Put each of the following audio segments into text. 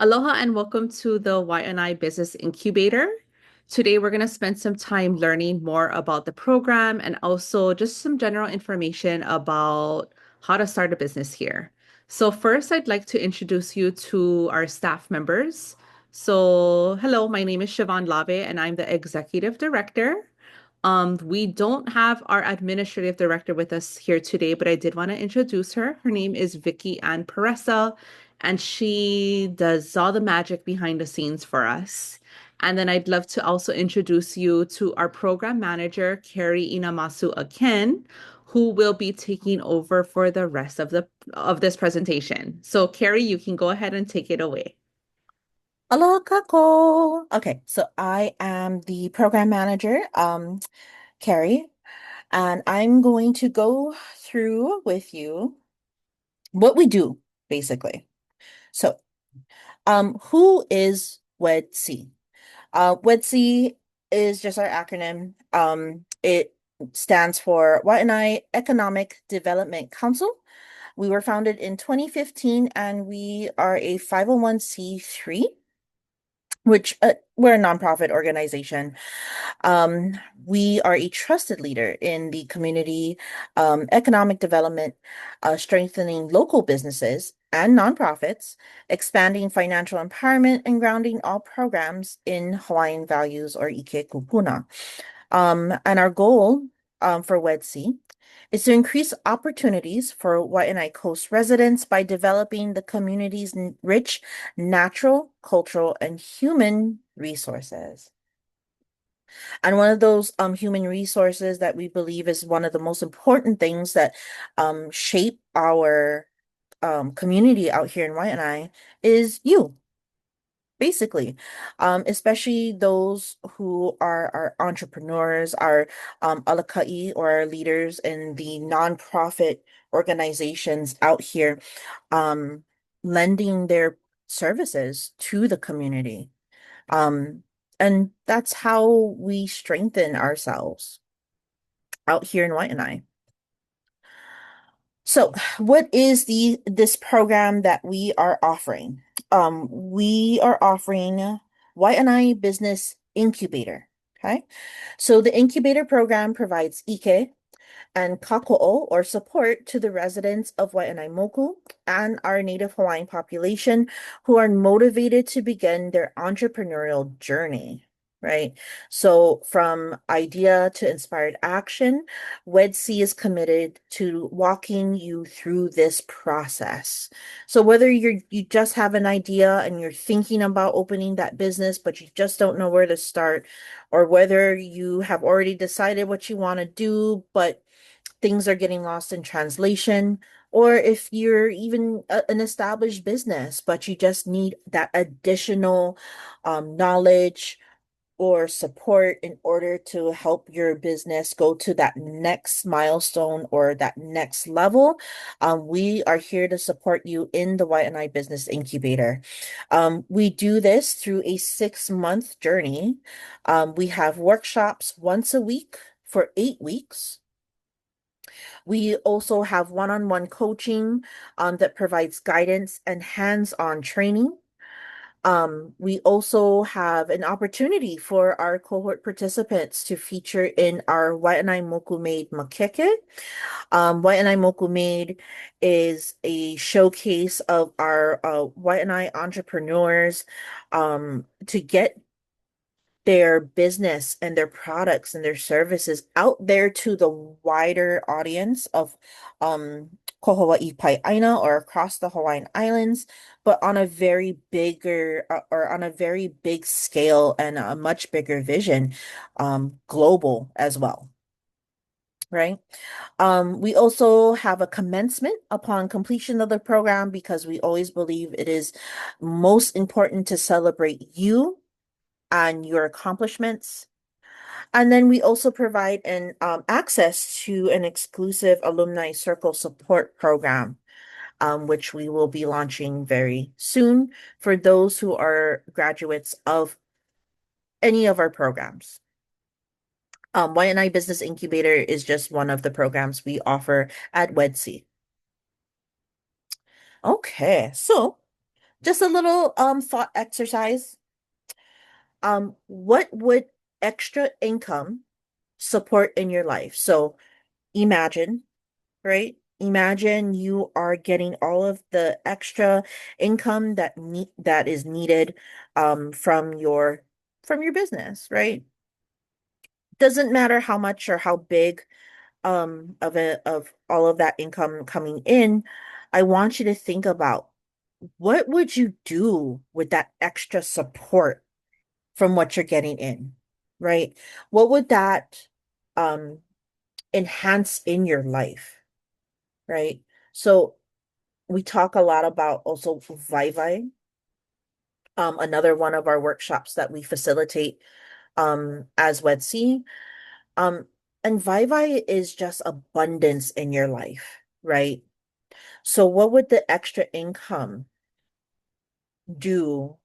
Aloha and welcome to the Waiʻanae Business Incubator. Today, we're going to spend some time learning more about the program and also just some general information about how to start a business here. So first, I'd like to introduce you to our staff members. So hello, my name is Siobhan Lave and I'm the Executive Director. We don't have our Administrative Director with us here today, but I did want to introduce her. Her name is Vicky Ann Peressa and she does all the magic behind the scenes for us. And then I'd love to also introduce you to our program manager, Carrie Inamasu Aken, who will be taking over for the rest of this presentation. So Carrie, you can go ahead and take it away. Aloha kako. Okay, so I am the program manager, Carrie, and I'm going to go through with you what we do, basically. So, who is WEDC? WEDC is just our acronym. It stands for Waiʻanae Economic Development Council. We were founded in 2015 and we are a 501(c)(3), which we're a nonprofit organization. Um, we are a trusted leader in the community, economic development, strengthening local businesses and nonprofits, expanding financial empowerment, and grounding all programs in Hawaiian values or Ike Kupuna. And our goal for WEDC is to increase opportunities for Waiʻanae Coast residents by developing the community's rich natural, cultural, and human resources. And one of those human resources that we believe is one of the most important things that shape our community out here in Waiʻanae is you, basically, especially those who are our entrepreneurs, our alakai or our leaders in the nonprofit organizations out here, um, lending their services to the community. Um, and that's how we strengthen ourselves out here in Waiʻanae. So, what is this program that we are offering? We are offering Waiʻanae Business Incubator. Okay. So the incubator program provides ike and kako'o or support to the residents of Waiʻanae and our Native Hawaiian population who are motivated to begin their entrepreneurial journey, right? So from idea to inspired action, WEDC is committed to walking you through this process. So whether you just have an idea and you're thinking about opening that business, but you just don't know where to start, or whether you have already decided what you want to do, but things are getting lost in translation, or if you're even an established business, but you just need that additional knowledge or support in order to help your business go to that next milestone or that next level, we are here to support you in the Waiʻanae Business Incubator. We do this through a 6-month journey. We have workshops once a week for 8 weeks. We also have one-on-one coaching that provides guidance and hands-on training. We also have an opportunity for our cohort participants to feature in our Waiʻanae Moku Made Makeke. Waiʻanae Moku Made is a showcase of our Waiʻanae entrepreneurs to get their business and their products and their services out there to the wider audience of ko Hawaii Pai'aina or across the Hawaiian Islands, but on a very bigger or on a very big scale and a much bigger vision, global as well. Right. We also have a commencement upon completion of the program because we always believe it is most important to celebrate you and your accomplishments. And then we also provide an access to an exclusive alumni circle support program, which we will be launching very soon for those who are graduates of any of our programs. Waiʻanae Business Incubator is just one of the programs we offer at WEDC. Okay, so just a little thought exercise. What would extra income support in your life? So imagine, right? Imagine you are getting all of the extra income that is needed from your business, right? Doesn't matter how much or how big of all of that income coming in. I want you to think about what would you do with that extra support from what you're getting in, right? What would that um enhance in your life, right? So we talk a lot about also Vivi, another one of our workshops that we facilitate as WEDC. Um, and Vivi is just abundance in your life, right? So what would the extra income do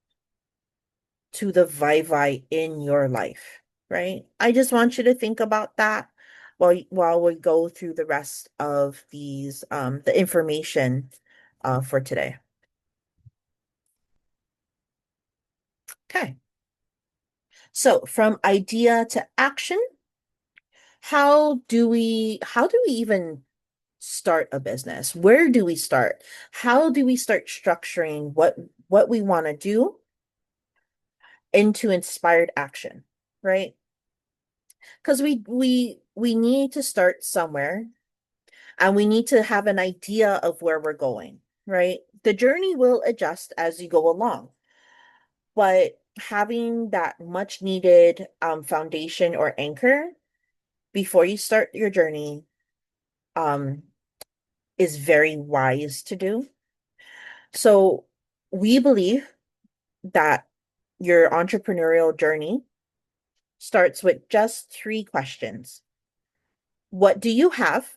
to the Vivi in your life, right? I just want you to think about that while we go through the rest of these the information for today. Okay. So from idea to action, how do we even start a business? Where do we start? How do we start structuring what we want to do into inspired action, right? Because we need to start somewhere and we need to have an idea of where we're going, right? The journey will adjust as you go along, but having that much needed foundation or anchor before you start your journey um, is very wise to do. So we believe that your entrepreneurial journey starts with just three questions. What do you have?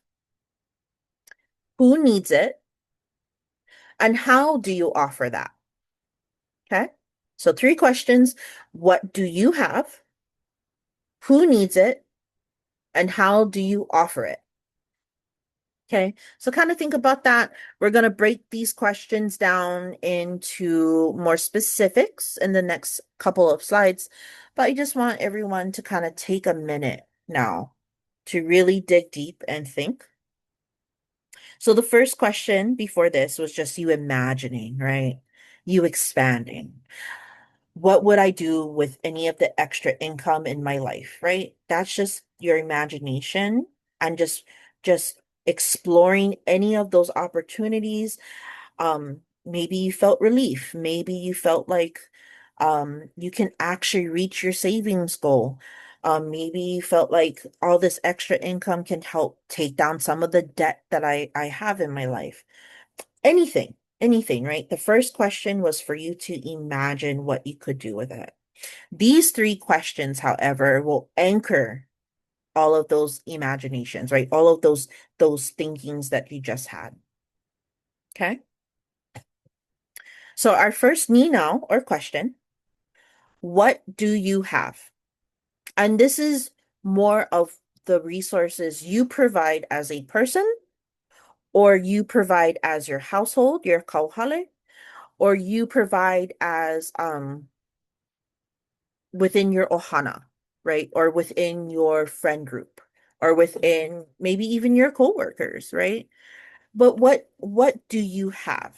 Who needs it? And how do you offer that? Okay. So three questions. What do you have? Who needs it? And how do you offer it? Okay. So kind of think about that. We're going to break these questions down into more specifics in the next couple of slides. But I just want everyone to kind of take a minute now to really dig deep and think. So the first question before this was just you imagining, right? You expanding. What would I do with any of the extra income in my life, right? That's just your imagination and just exploring any of those opportunities. Maybe you felt relief. Maybe you felt like you can actually reach your savings goal. Maybe you felt like all this extra income can help take down some of the debt that I have in my life. Anything, right? The first question was for you to imagine what you could do with it. These three questions, however, will anchor all of those imaginations, right? All of those thinkings that you just had. Okay. So our first need now or question, what do you have? And this is more of the resources you provide as a person, or you provide as your household, your kauhale, or you provide as within your ohana, right? Or within your friend group, or within maybe even your coworkers, right? But what do you have?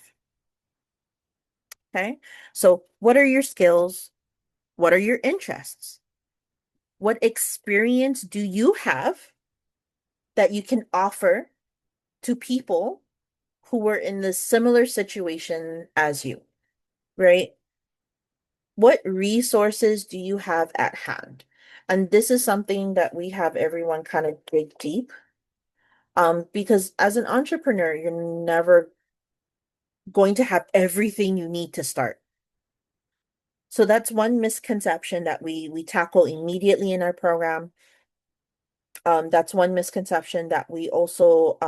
Okay. So what are your skills? What are your interests? What experience do you have that you can offer to people who were in the similar situation as you, right? What resources do you have at hand? And this is something that we have everyone kind of dig deep. Because as an entrepreneur, you're never going to have everything you need to start. So that's one misconception that we tackle immediately in our program. That's one misconception that we also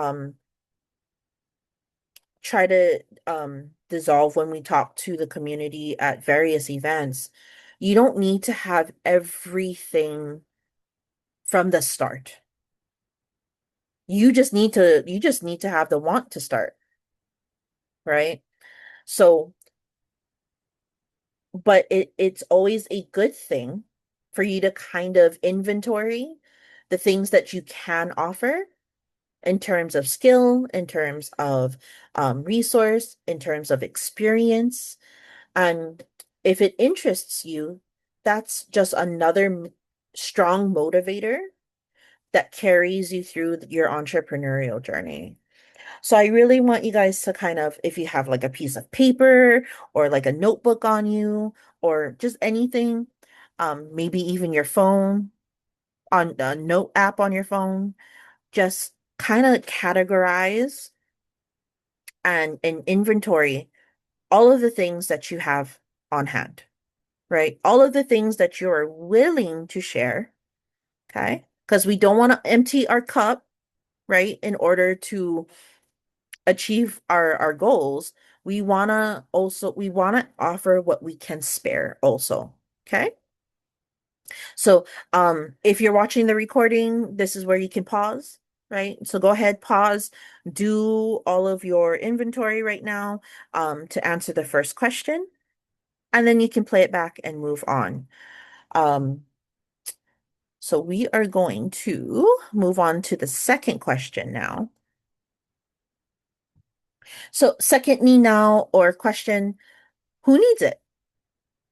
try to dissolve when we talk to the community at various events. You don't need to have everything from the start. You just need to have the want to start, right? So but it's always a good thing for you to kind of inventory the things that you can offer in terms of skill, in terms of resource, in terms of experience. And if it interests you, that's just another strong motivator that carries you through your entrepreneurial journey. So I really want you guys to kind of, if you have like a piece of paper or like a notebook on you or just anything, maybe even your phone on a note app on your phone, just kind of categorize and inventory all of the things that you have on hand, right? All of the things that you're willing to share, okay? Because we don't want to empty our cup, right? In order to achieve our goals, we want to offer what we can spare also, okay? So, if you're watching the recording, this is where you can pause, right? So go ahead, pause, do all of your inventory right now, to answer the first question, and then you can play it back and move on. Um, so we are going to move on to the second question now. So second need now or question, who needs it?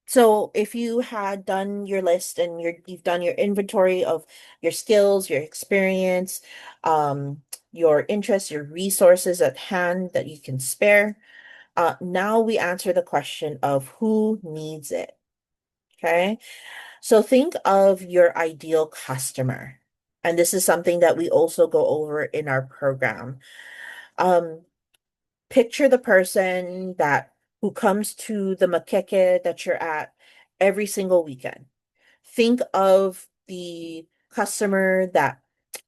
So if you had done your list and you've done your inventory of your skills, your experience, your interests, your resources at hand that you can spare, now we answer the question of who needs it. Okay. So think of your ideal customer. And this is something that we also go over in our program. Um, Picture the person that who comes to the makeke that you're at every single weekend. Think of the customer that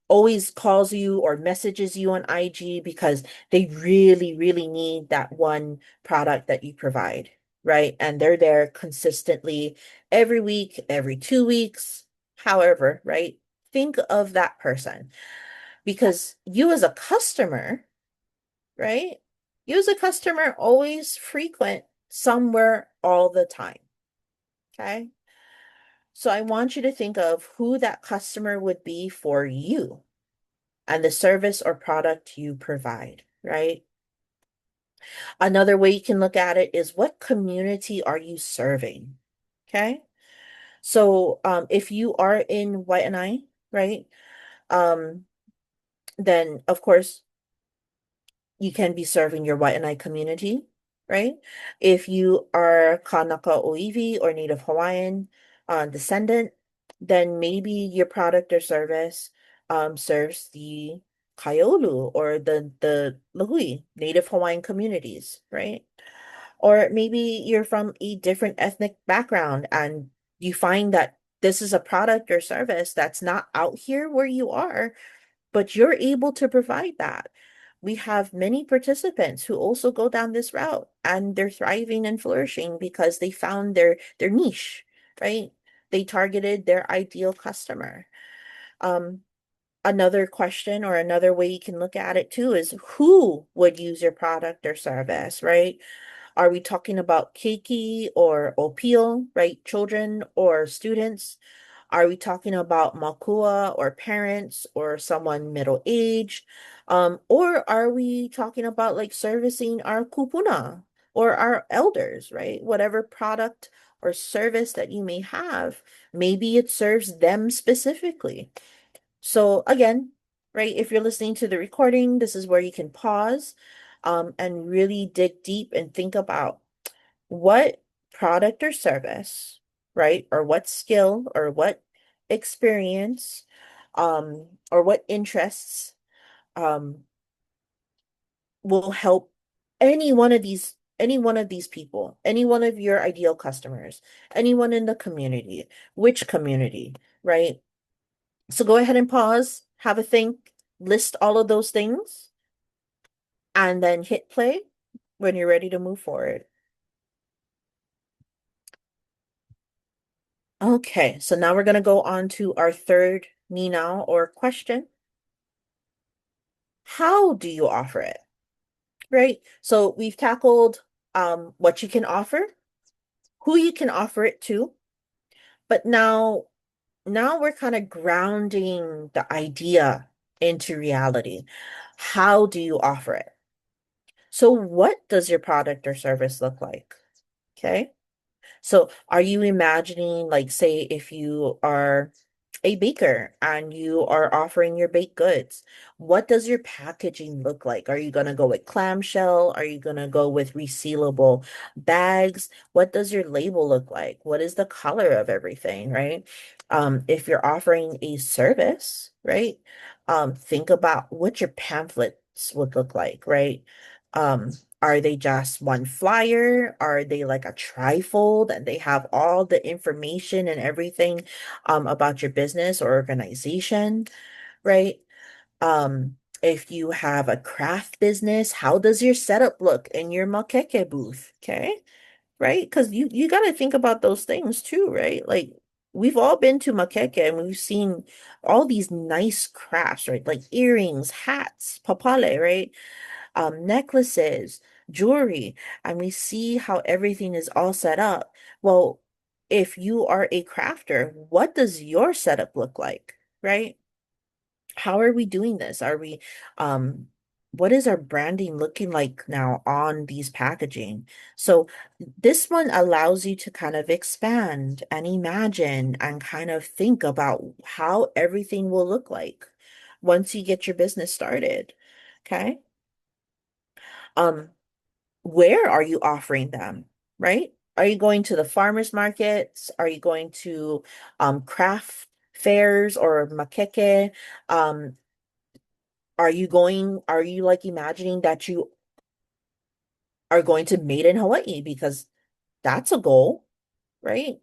always calls you or messages you on IG because they really, really need that one product that you provide, right? And they're there consistently every week, every 2 weeks, however, right? Think of that person because you as a customer, right? You as a customer always frequent somewhere all the time. Okay. So I want you to think of who that customer would be for you and the service or product you provide, right? Another way you can look at it is what community are you serving? Okay. So if you are in Waiʻanae, right? Um, then of course you can be serving your Waiʻanae community, right? If you are Kanaka Oiwi or Native Hawaiian descendant, then maybe your product or service serves the Kaiolu or the Lahui, Native Hawaiian communities, right? Or maybe you're from a different ethnic background and you find that this is a product or service that's not out here where you are, but you're able to provide that. We have many participants who also go down this route and they're thriving and flourishing because they found their niche, right? They targeted their ideal customer. Um, Another question or another way you can look at it too is who would use your product or service, right? Are we talking about keiki or opio, right? Children or students? Are we talking about makua or parents or someone middle age? Or are we talking about like servicing our kupuna or our elders, right? Whatever product or service that you may have, maybe it serves them specifically. So again, right, if you're listening to the recording, this is where you can pause and really dig deep and think about what product or service, right? Or what skill or what experience or what interests um will help any one of these people, any one of your ideal customers, anyone in the community, which community, right? So go ahead and pause, have a think, list all of those things, and then hit play when you're ready to move forward. Okay, so now we're going to go on to our third Nina or question. How do you offer it? Right? So we've tackled what you can offer, who you can offer it to, but now we're kind of grounding the idea into reality. How do you offer it? So what does your product or service look like? Okay. So are you imagining, like, say, if you are a baker and you are offering your baked goods, what does your packaging look like? Are you going to go with clamshell? Are you going to go with resealable bags? What does your label look like? What is the color of everything, right? If you're offering a service, right? Think about what your pamphlets would look like, right? Um, are they just one flyer? Are they like a trifold and they have all the information and everything about your business or organization, right? If you have a craft business, how does your setup look in your makeke booth? Okay, right? Because you got to think about those things too, right? Like we've all been to makeke and we've seen all these nice crafts, right? Like earrings, hats, papale, right? Necklaces, jewelry, and we see how everything is all set up. Well, if you are a crafter, what does your setup look like, right? How are we doing this? What is our branding looking like now on these packaging? So this one allows you to kind of expand and imagine and kind of think about how everything will look like once you get your business started. Okay. Um, where are you offering them, right? Are you going to the farmers markets? Are you going to craft fairs or makeke? Um, are you like imagining that you are going to Made in Hawaii? Because that's a goal, right?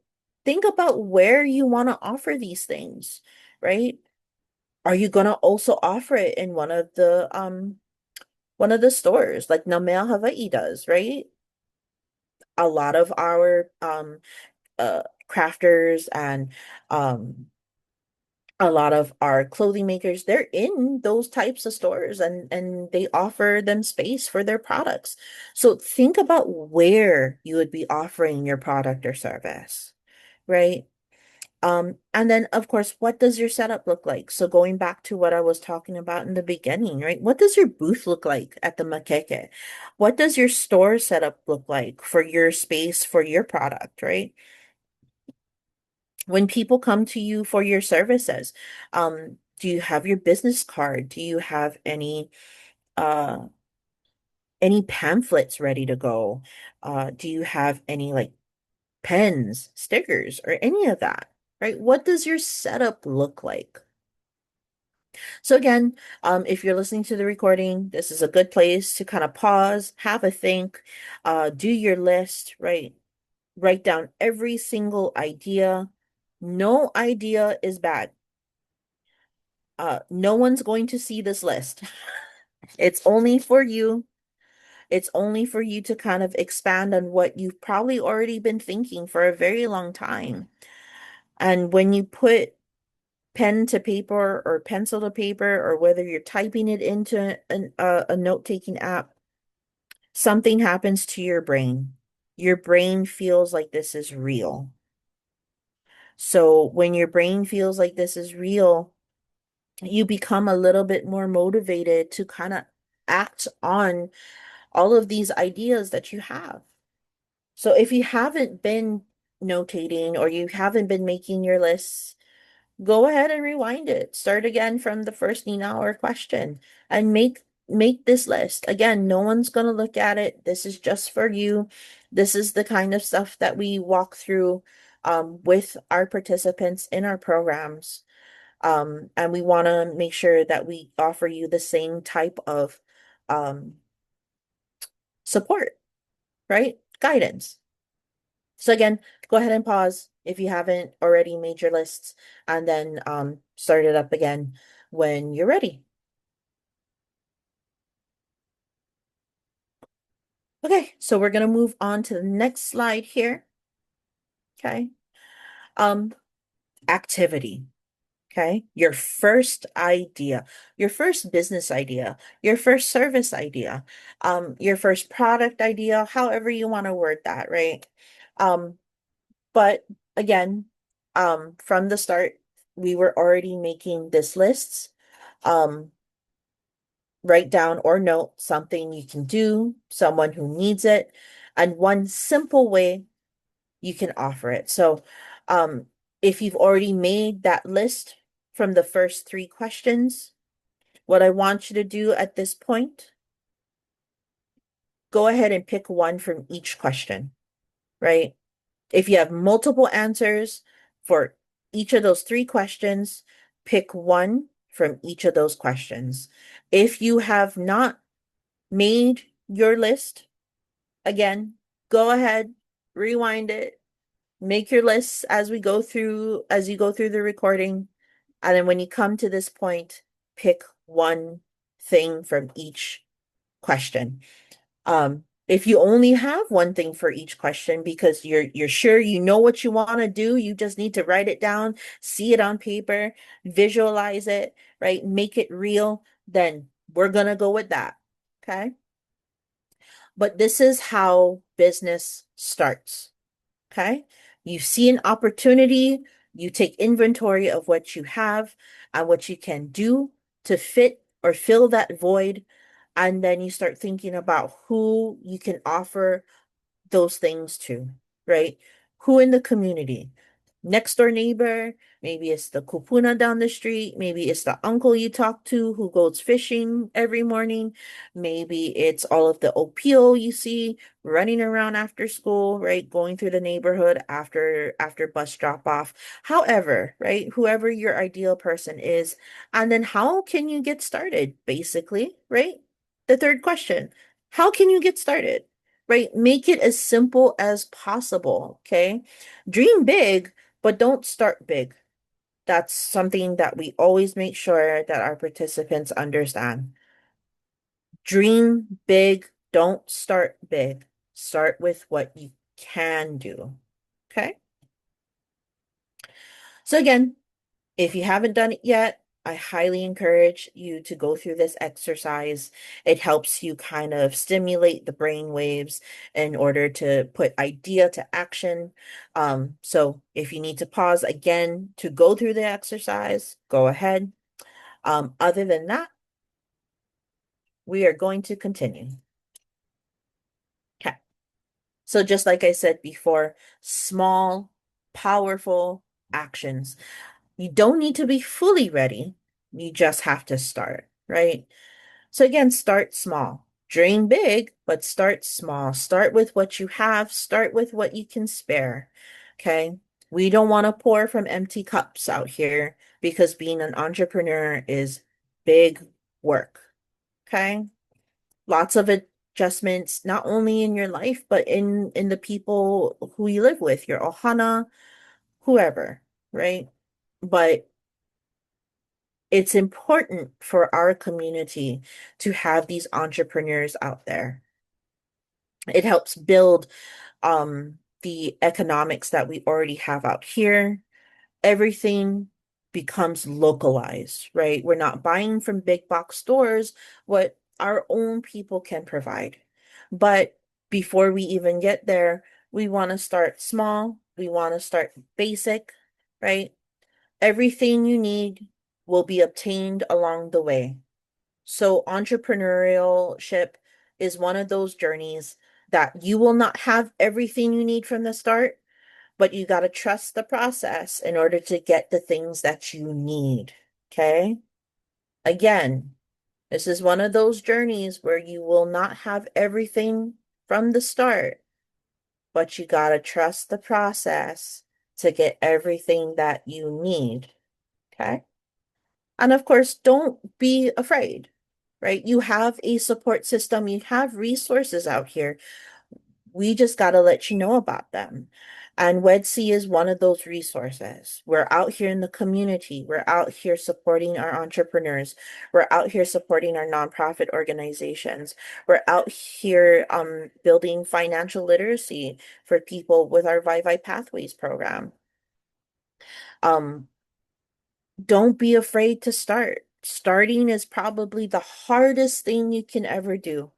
Think about where you want to offer these things, right? Are you going to also offer it in one of the stores like Namea Hawaii does, right? A lot of our crafters and um a lot of our clothing makers, they're in those types of stores and they offer them space for their products. So think about where you would be offering your product or service, right? And then of course, what does your setup look like? So going back to what I was talking about in the beginning, right? What does your booth look like at the makeke? What does your store setup look like for your space for your product, right? When people come to you for your services, do you have your business card? Do you have uh any pamphlets ready to go? Do you have any like pens, stickers, or any of that? Right? What does your setup look like? So again, if you're listening to the recording, this is a good place to kind of pause, have a think, do your list, right? Write down every single idea. No idea is bad. No one's going to see this list. It's only for you. It's only for you to kind of expand on what you've probably already been thinking for a very long time. And when you put pen to paper or pencil to paper, or whether you're typing it into a note-taking app, something happens to your brain. Your brain feels like this is real. So when your brain feels like this is real, you become a little bit more motivated to kind of act on all of these ideas that you have. So if you haven't been notating or you haven't been making your lists, go ahead and rewind it. Start again from the first hour question and make this list. Again, no one's going to look at it. This is just for you. This is the kind of stuff that we walk through with our participants in our programs. And we want to make sure that we offer you the same type of um, support, right? Guidance. So again, go ahead and pause if you haven't already made your lists and then start it up again when you're ready. Okay, so we're going to move on to the next slide here. Okay. Um, activity. Okay. Your first idea, your first business idea, your first service idea, your first product idea, however you want to word that, right? But again, from the start, we were already making this lists. Um, Write down or note something you can do, someone who needs it, and one simple way you can offer it. So, um, if you've already made that list from the first three questions, what I want you to do at this point, go ahead and pick one from each question, right? If you have multiple answers for each of those three questions, pick one from each of those questions. If you have not made your list, again, go ahead, rewind it, make your lists as you go through the recording. And then when you come to this point, pick one thing from each question. If you only have one thing for each question because you're sure you know what you want to do, you just need to write it down, see it on paper, visualize it, right? Make it real, then we're gonna go with that. Okay? But this is how business starts. Okay? You see an opportunity, you take inventory of what you have and what you can do to fit or fill that void. And then you start thinking about who you can offer those things to, right? Who in the community? Next door neighbor, maybe it's the kupuna down the street, maybe it's the uncle you talk to who goes fishing every morning, maybe it's all of the OPO you see running around after school, right? Going through the neighborhood after bus drop off. However, right? Whoever your ideal person is, and then how can you get started, basically, right? The third question, how can you get started? Right? Make it as simple as possible, okay? Dream big, but don't start big. That's something that we always make sure that our participants understand. Dream big, don't start big. Start with what you can do. Okay? So again, if you haven't done it yet, I highly encourage you to go through this exercise. It helps you kind of stimulate the brain waves in order to put idea to action. So if you need to pause again to go through the exercise, go ahead. Other than that, we are going to continue. Okay. So just like I said before, small, powerful actions. You don't need to be fully ready. You just have to start, right? So again, start small. Dream big, but start small. Start with what you have. Start with what you can spare. Okay. We don't want to pour from empty cups out here because being an entrepreneur is big work. Okay. Lots of adjustments, not only in your life, but in the people who you live with, your ohana, whoever, right? But it's important for our community to have these entrepreneurs out there. It helps build the economics that we already have out here. Everything becomes localized, right? We're not buying from big box stores what our own people can provide. But before we even get there, we want to start small. We want to start basic, right? Everything you need will be obtained along the way. So entrepreneurship is one of those journeys that you will not have everything you need from the start, but you got to trust the process in order to get the things that you need. Okay? Again, this is one of those journeys where you will not have everything from the start, but you got to trust the process to get everything that you need. Okay? And of course, don't be afraid, right? You have a support system, you have resources out here. We just got to let you know about them. And WEDC is one of those resources. We're out here in the community. We're out here supporting our entrepreneurs. We're out here supporting our nonprofit organizations. We're out here building financial literacy for people with our Vivi Pathways program. Um, don't be afraid to start. Starting is probably the hardest thing you can ever do.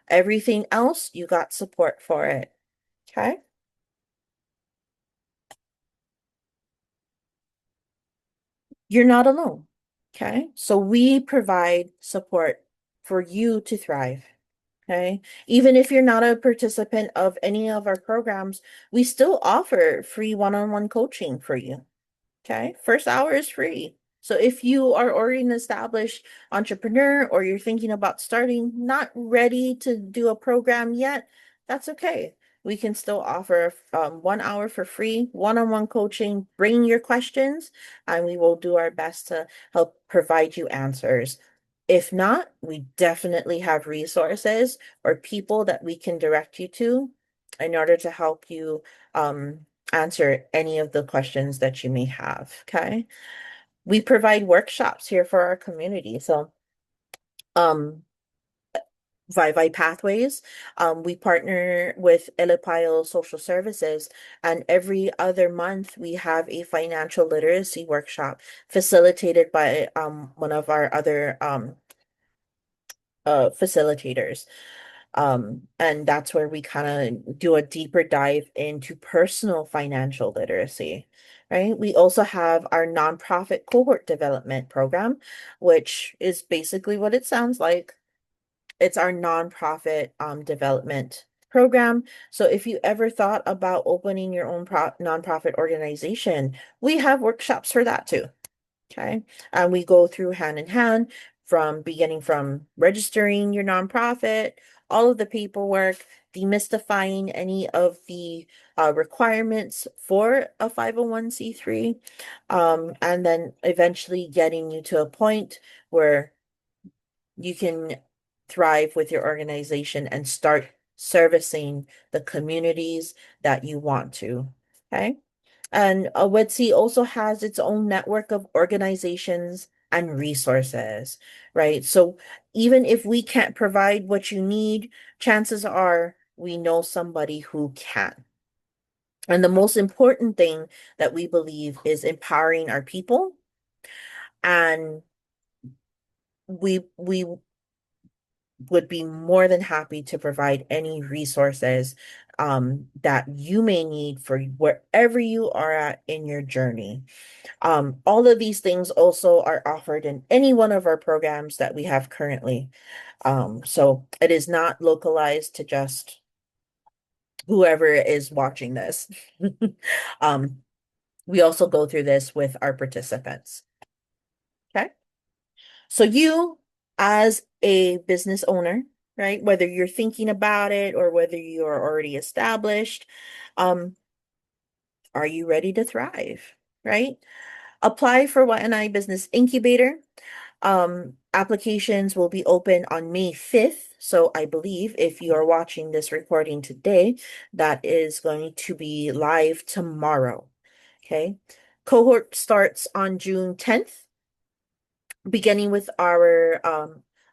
Everything else, you got support for it. Okay? You're not alone. Okay. So we provide support for you to thrive. Okay. Even if you're not a participant of any of our programs, we still offer free one-on-one coaching for you. Okay. First hour is free. So if you are already an established entrepreneur or you're thinking about starting, not ready to do a program yet, that's okay. We can still offer 1 hour for free, one-on-one coaching. Bring your questions, and we will do our best to help provide you answers. If not, we definitely have resources or people that we can direct you to in order to help you answer any of the questions that you may have. Okay. We provide workshops here for our community. So, um, Vivi Pathways, we partner with Elipayo Social Services, and every other month we have a financial literacy workshop facilitated by one of our other facilitators. And that's where we kind of do a deeper dive into personal financial literacy, right? We also have our nonprofit cohort development program, which is basically what it sounds like. It's our nonprofit development program. So if you ever thought about opening your own nonprofit organization, we have workshops for that too. Okay. And we go through hand in hand from beginning from registering your nonprofit, all of the paperwork, demystifying any of the requirements for a 501(c)(3), and then eventually getting you to a point where you can thrive with your organization and start servicing the communities that you want to. Okay. And WEDC also has its own network of organizations and resources, right? So even if we can't provide what you need, chances are we know somebody who can. And the most important thing that we believe is empowering our people. And we would be more than happy to provide any resources that you may need for wherever you are at in your journey. All of these things also are offered in any one of our programs that we have currently. So it is not localized to just whoever is watching this. Um, we also go through this with our participants. Okay. So you, as a business owner, right, whether you're thinking about it or whether you are already established, um, are you ready to thrive, right? Apply for Waiʻanae Business Incubator. Applications will be open on May 5th. So I believe if you are watching this recording today, that is going to be live tomorrow. Okay. Cohort starts on June 10th, beginning with our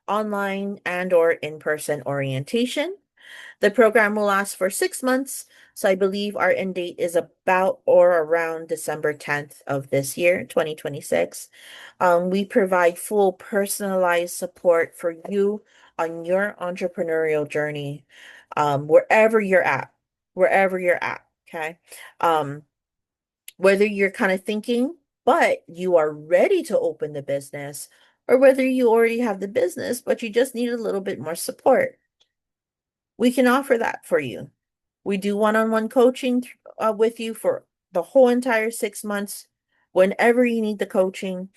online and or in-person orientation. The program will last for 6 months. So I believe our end date is about or around December 10th of this year, 2026. We provide full personalized support for you on your entrepreneurial journey, wherever you're at, wherever you're at. Okay. Um, whether you're kind of thinking, but you are ready to open the business, or whether you already have the business, but you just need a little bit more support. We can offer that for you. We do one-on-one coaching with you for the whole entire 6 months. Whenever you need the coaching,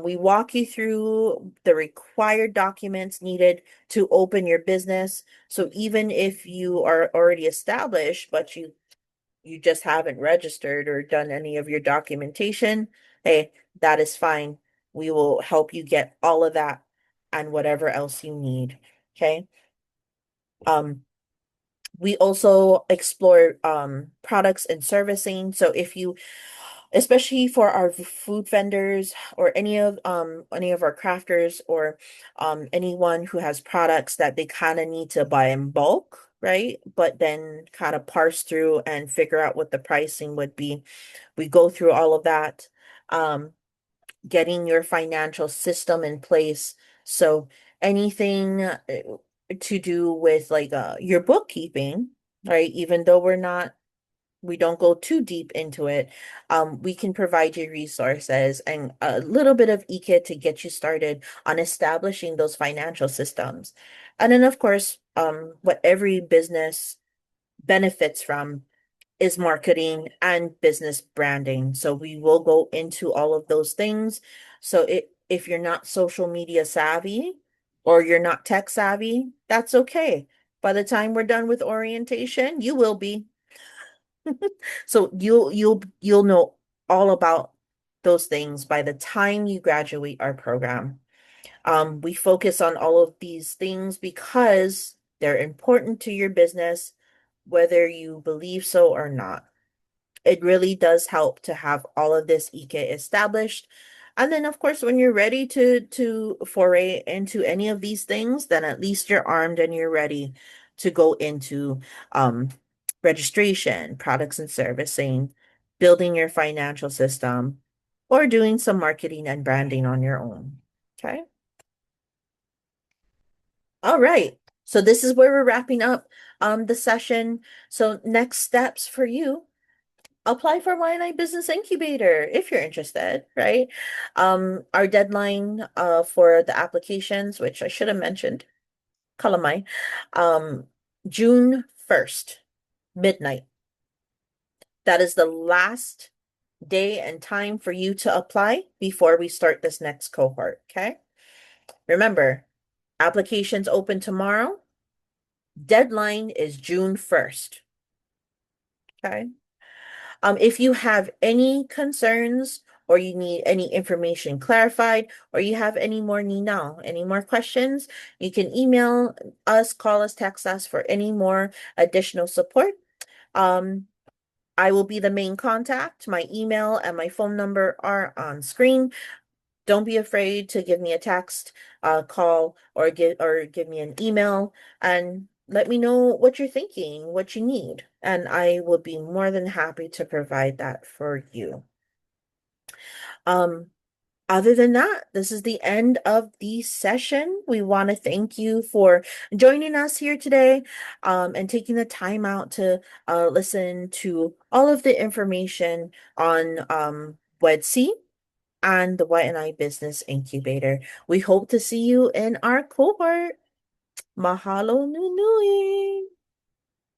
we walk you through the required documents needed to open your business. So even if you are already established, but you just haven't registered or done any of your documentation, hey, that is fine. We will help you get all of that and whatever else you need. Okay. Um, we also explore products and servicing. So if you, especially for our food vendors or any of our crafters or anyone who has products that they kind of need to buy in bulk, right? But then kind of parse through and figure out what the pricing would be. We go through all of that. Getting your financial system in place. So anything to do with like your bookkeeping, right? Even though we're not we don't go too deep into it, we can provide you resources and a little bit of EKIT to get you started on establishing those financial systems. And then, of course, what every business benefits from is marketing and business branding. So we will go into all of those things. So if you're not social media savvy or you're not tech savvy, that's okay. By the time we're done with orientation, you will be. So you'll know all about those things by the time you graduate our program. We focus on all of these things because they're important to your business, whether you believe so or not. It really does help to have all of this EK established. And then, of course, when you're ready to foray into any of these things, then at least you're armed and you're ready to go into um, registration, products and servicing, building your financial system, or doing some marketing and branding on your own. Okay. All right. So this is where we're wrapping up the session. So next steps for you, apply for Waiʻanae Business Incubator if you're interested, right? Our deadline for the applications, which I should have mentioned, kalamai, um, June 1st, midnight. That is the last day and time for you to apply before we start this next cohort, okay? Remember, applications open tomorrow. Deadline is June 1st, okay? If you have any concerns or you need any information clarified or you have any more any more questions, you can email us, call us, text us for any more additional support. I will be the main contact. My email and my phone number are on screen. Don't be afraid to give me a text, call, or give me an email and let me know what you're thinking, what you need, and I will be more than happy to provide that for you. Um, Other than that, this is the end of the session. We want to thank you for joining us here today, and taking the time out to listen to all of the information on WEDC and the Waiʻanae Business Incubator. We hope to see you in our cohort. Mahalo nui nui.